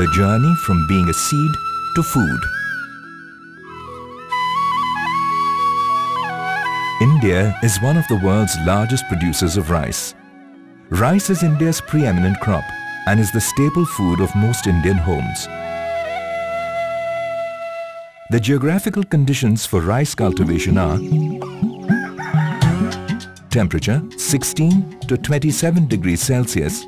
the journey from being a seed to food. India is one of the world's largest producers of rice. Rice is India's preeminent crop and is the staple food of most Indian homes. The geographical conditions for rice cultivation are temperature 16 to 27 degrees Celsius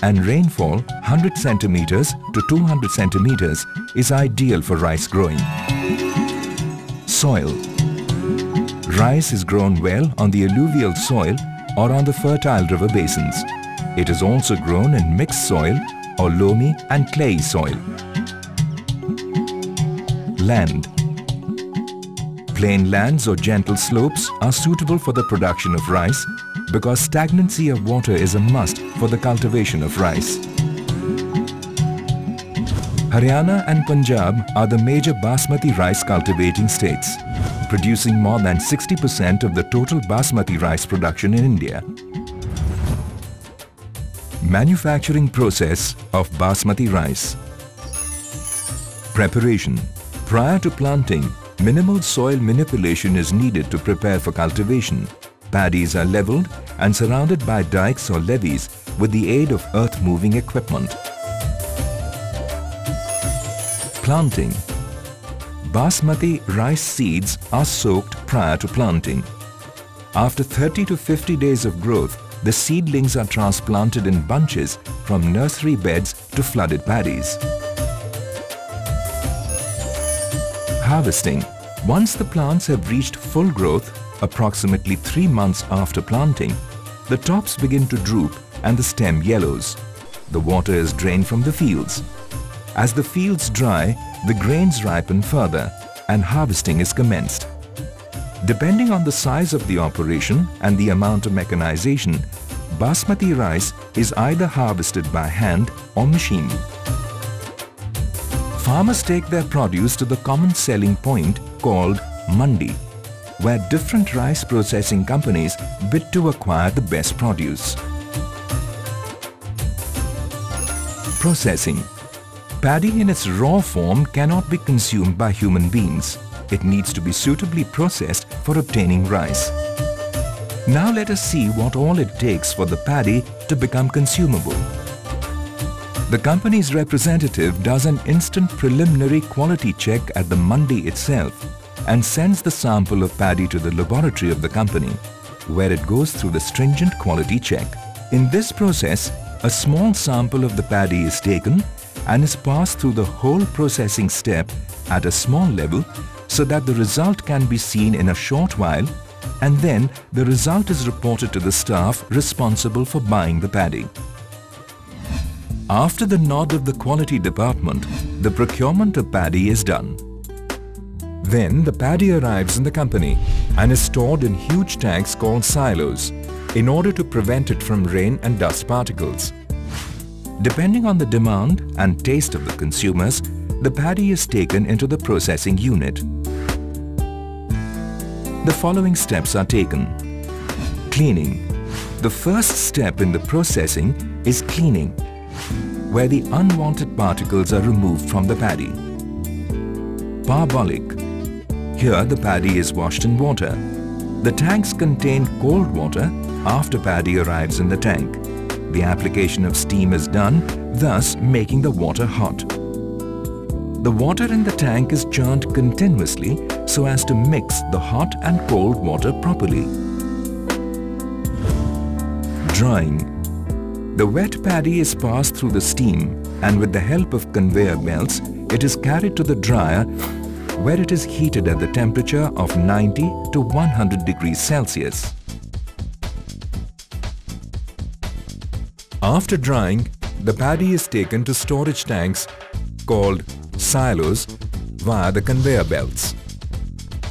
and rainfall 100 centimeters to 200 centimeters is ideal for rice growing. Soil. Rice is grown well on the alluvial soil or on the fertile river basins. It is also grown in mixed soil or loamy and clayey soil. Land. Plain lands or gentle slopes are suitable for the production of rice because stagnancy of water is a must for the cultivation of rice. Haryana and Punjab are the major basmati rice cultivating states, producing more than 60% of the total basmati rice production in India. Manufacturing process of basmati rice. Preparation. Prior to planting, minimal soil manipulation is needed to prepare for cultivation. Paddies are leveled and surrounded by dikes or levees with the aid of earth-moving equipment. Planting. Basmati rice seeds are soaked prior to planting. After 30 to 50 days of growth, the seedlings are transplanted in bunches from nursery beds to flooded paddies. Harvesting. Once the plants have reached full growth, approximately 3 months after planting, the tops begin to droop and the stem yellows. The water is drained from the fields. As the fields dry, the grains ripen further and harvesting is commenced. Depending on the size of the operation and the amount of mechanization, basmati rice is either harvested by hand or machine. Farmers take their produce to the common selling point called mandi, where different rice processing companies bid to acquire the best produce. Processing. Paddy in its raw form cannot be consumed by human beings. It needs to be suitably processed for obtaining rice. Now let us see what all it takes for the paddy to become consumable. The company's representative does an instant preliminary quality check at the mandi itself and sends the sample of paddy to the laboratory of the company, where it goes through the stringent quality check. In this process, a small sample of the paddy is taken and is passed through the whole processing step at a small level so that the result can be seen in a short while, and then the result is reported to the staff responsible for buying the paddy. After the nod of the quality department, the procurement of paddy is done. Then the paddy arrives in the company and is stored in huge tanks called silos in order to prevent it from rain and dust particles. Depending on the demand and taste of the consumers, the paddy is taken into the processing unit. The following steps are taken. Cleaning. The first step in the processing is cleaning, where the unwanted particles are removed from the paddy. Parabolic. Here the paddy is washed in water. The tanks contain cold water after paddy arrives in the tank. The application of steam is done, thus making the water hot. The water in the tank is churned continuously so as to mix the hot and cold water properly. Drying. The wet paddy is passed through the steam and with the help of conveyor belts, it is carried to the dryer where it is heated at the temperature of 90 to 100 degrees Celsius. After drying, the paddy is taken to storage tanks called silos via the conveyor belts.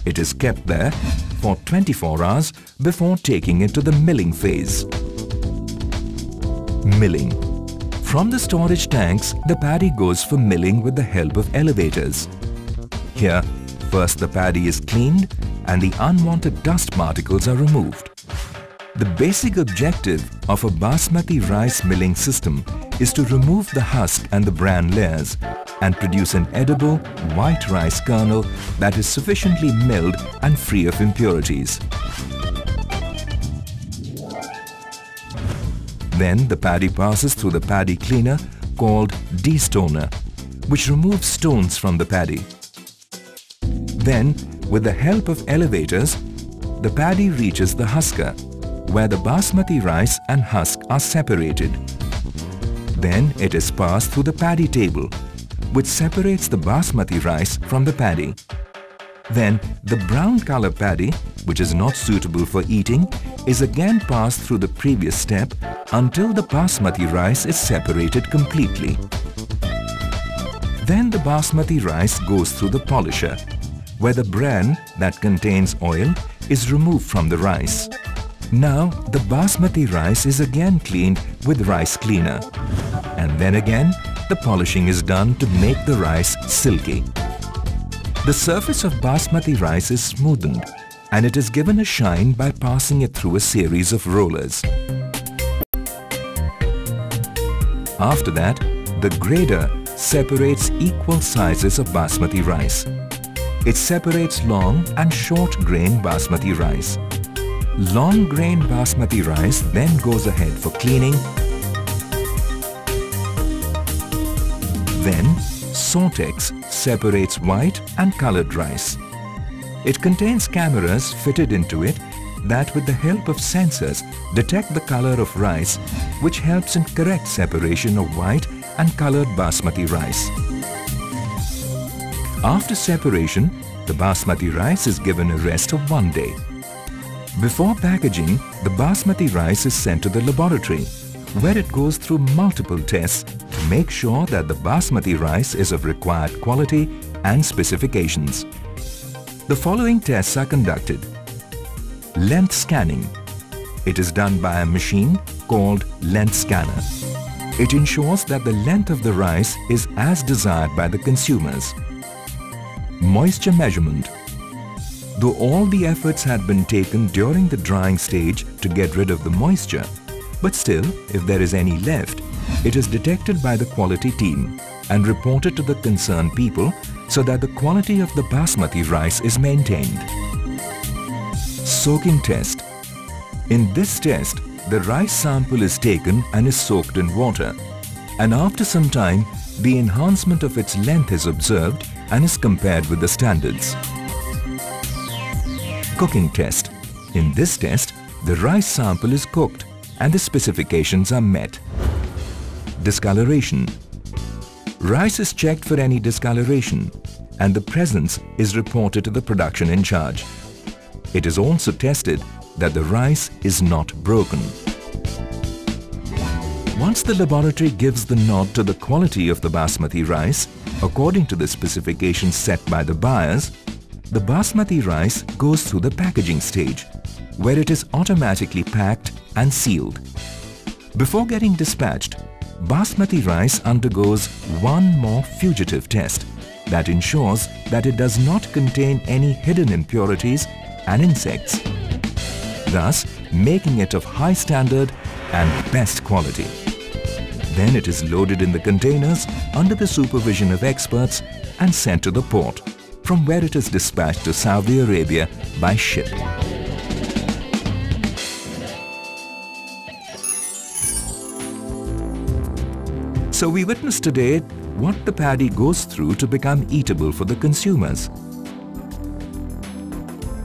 It is kept there for 24 hours before taking it to the milling phase. Milling. From the storage tanks, the paddy goes for milling with the help of elevators. Here, first the paddy is cleaned and the unwanted dust particles are removed. The basic objective of a basmati rice milling system is to remove the husk and the bran layers and produce an edible white rice kernel that is sufficiently milled and free of impurities. Then the paddy passes through the paddy cleaner called destoner, which removes stones from the paddy. Then, with the help of elevators, the paddy reaches the husker, where the basmati rice and husk are separated. Then it is passed through the paddy table, which separates the basmati rice from the paddy. Then the brown color paddy, which is not suitable for eating, is again passed through the previous step until the basmati rice is separated completely. Then the basmati rice goes through the polisher, where the bran that contains oil is removed from the rice. Now the basmati rice is again cleaned with rice cleaner. And then again, the polishing is done to make the rice silky. The surface of basmati rice is smoothened and it is given a shine by passing it through a series of rollers. After that, the grader separates equal sizes of basmati rice. It separates long and short grain basmati rice. Long grain basmati rice then goes ahead for cleaning. Then, Sortex separates white and colored rice. It contains cameras fitted into it that, with the help of sensors, detect the color of rice, which helps in correct separation of white and colored basmati rice. After separation, the basmati rice is given a rest of 1 day. Before packaging, the basmati rice is sent to the laboratory, where it goes through multiple tests to make sure that the basmati rice is of required quality and specifications. The following tests are conducted. Length scanning. It is done by a machine called length scanner. It ensures that the length of the rice is as desired by the consumers. Moisture measurement. Though all the efforts had been taken during the drying stage to get rid of the moisture, but still, if there is any left, it is detected by the quality team and reported to the concerned people so that the quality of the basmati rice is maintained. Soaking test. In this test, the rice sample is taken and is soaked in water, and after some time, the enhancement of its length is observed and is compared with the standards. Cooking test. In this test, the rice sample is cooked and the specifications are met. Discoloration. Rice is checked for any discoloration and the presence is reported to the production in charge. It is also tested that the rice is not broken. Once the laboratory gives the nod to the quality of the basmati rice, according to the specifications set by the buyers, the basmati rice goes through the packaging stage, where it is automatically packed and sealed. Before getting dispatched, basmati rice undergoes one more fugitive test that ensures that it does not contain any hidden impurities and insects, thus making it of high standard and best quality. Then it is loaded in the containers under the supervision of experts and sent to the port, from where it is dispatched to Saudi Arabia by ship. So we witnessed today what the paddy goes through to become eatable for the consumers.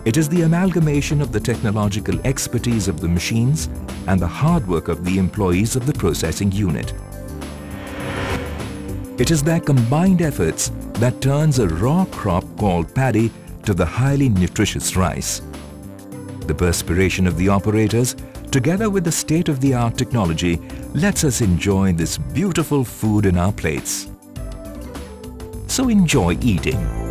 It is the amalgamation of the technological expertise of the machines and the hard work of the employees of the processing unit. It is their combined efforts that turns a raw crop called paddy to the highly nutritious rice. The perspiration of the operators, together with the state-of-the-art technology, lets us enjoy this beautiful food in our plates. So enjoy eating.